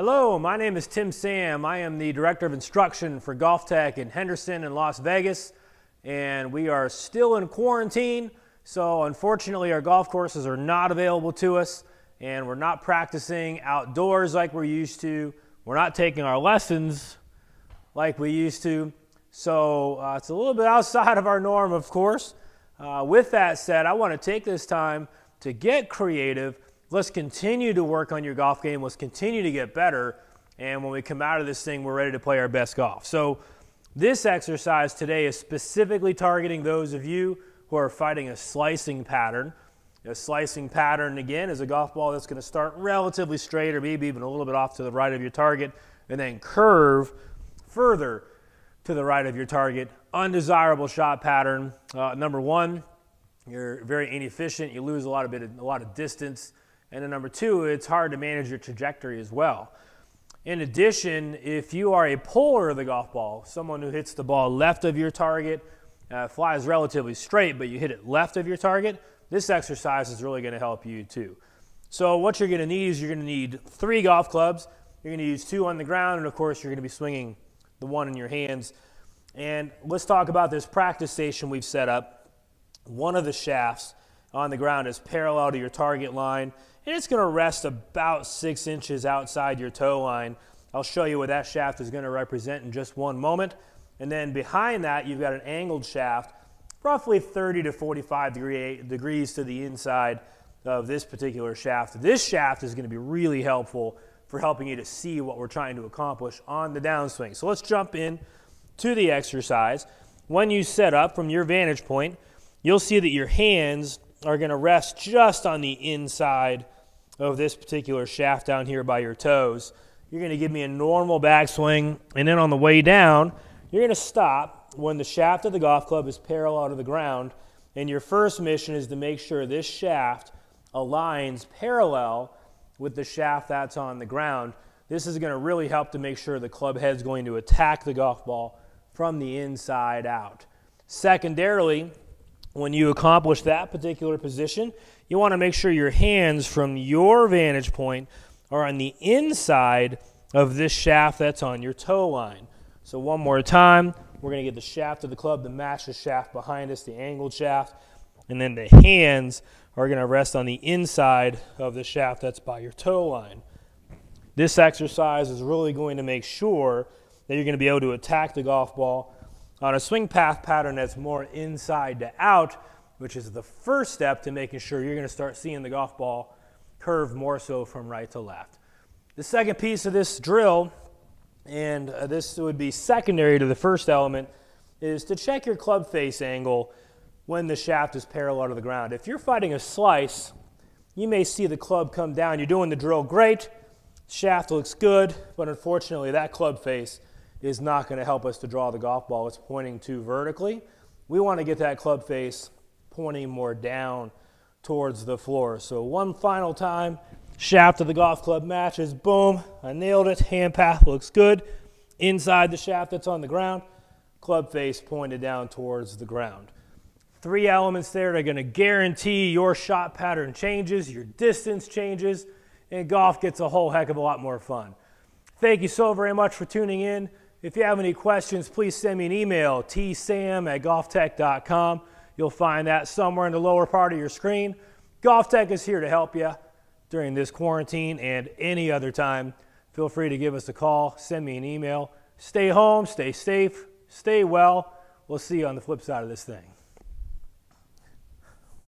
Hello, my name is Tim Sam. I am the Director of Instruction for GolfTec in Henderson and Las Vegas, and we are still in quarantine, so unfortunately our golf courses are not available to us, and we're not practicing outdoors like we're used to. We're not taking our lessons like we used to, so it's a little bit outside of our norm, of course. With that said, I want to take this time to get creative. Let's continue to work on your golf game. Let's continue to get better. And when we come out of this thing, we're ready to play our best golf. So this exercise today is specifically targeting those of you who are fighting a slicing pattern. A slicing pattern, again, is a golf ball that's going to start relatively straight or maybe even a little bit off to the right of your target and then curve further to the right of your target. Undesirable shot pattern. Number one, you're very inefficient. You lose a lot of distance. And then number two, it's hard to manage your trajectory as well. In addition, if you are a puller of the golf ball, someone who hits the ball left of your target, flies relatively straight, but you hit it left of your target, this exercise is really going to help you too. So what you're going to need is you're going to need 3 golf clubs. You're going to use 2 on the ground, and of course you're going to be swinging the 1 in your hands. And let's talk about this practice station we've set up. One of the shafts on the ground is parallel to your target line, and it's going to rest about 6 inches outside your toe line. I'll show you what that shaft is going to represent in just one moment. And then behind that, you've got an angled shaft, roughly 30 to 45 degrees to the inside of this particular shaft. This shaft is going to be really helpful for helping you to see what we're trying to accomplish on the downswing. So let's jump in to the exercise. When you set up from your vantage point, you'll see that your hands are going to rest just on the inside of this particular shaft down here by your toes. You're going to give me a normal backswing, and then on the way down, you're going to stop when the shaft of the golf club is parallel to the ground, and your first mission is to make sure this shaft aligns parallel with the shaft that's on the ground. This is going to really help to make sure the club head's going to attack the golf ball from the inside out. Secondarily, when you accomplish that particular position, you want to make sure your hands from your vantage point are on the inside of this shaft that's on your toe line. So one more time, we're going to get the shaft of the club to match the shaft behind us, the angled shaft, and then the hands are going to rest on the inside of the shaft that's by your toe line. This exercise is really going to make sure that you're going to be able to attack the golf ball on a swing path pattern that's more inside to out, which is the first step to making sure you're going to start seeing the golf ball curve more so from right to left. The second piece of this drill, and this would be secondary to the first element, is to check your club face angle when the shaft is parallel to the ground. If you're fighting a slice, you may see the club come down. You're doing the drill great, shaft looks good, but unfortunately that club face is not going to help us to draw the golf ball. It's pointing too vertically. We want to get that club face pointing more down towards the floor. So one final time, shaft of the golf club matches, boom, I nailed it, hand path looks good. Inside the shaft that's on the ground, club face pointed down towards the ground. 3 elements there that are going to guarantee your shot pattern changes, your distance changes, and golf gets a whole heck of a lot more fun. Thank you so very much for tuning in. If you have any questions, please send me an email, tsam@golftec.com. You'll find that somewhere in the lower part of your screen. GolfTec is here to help you during this quarantine and any other time. Feel free to give us a call, send me an email. Stay home, stay safe, stay well. We'll see you on the flip side of this thing.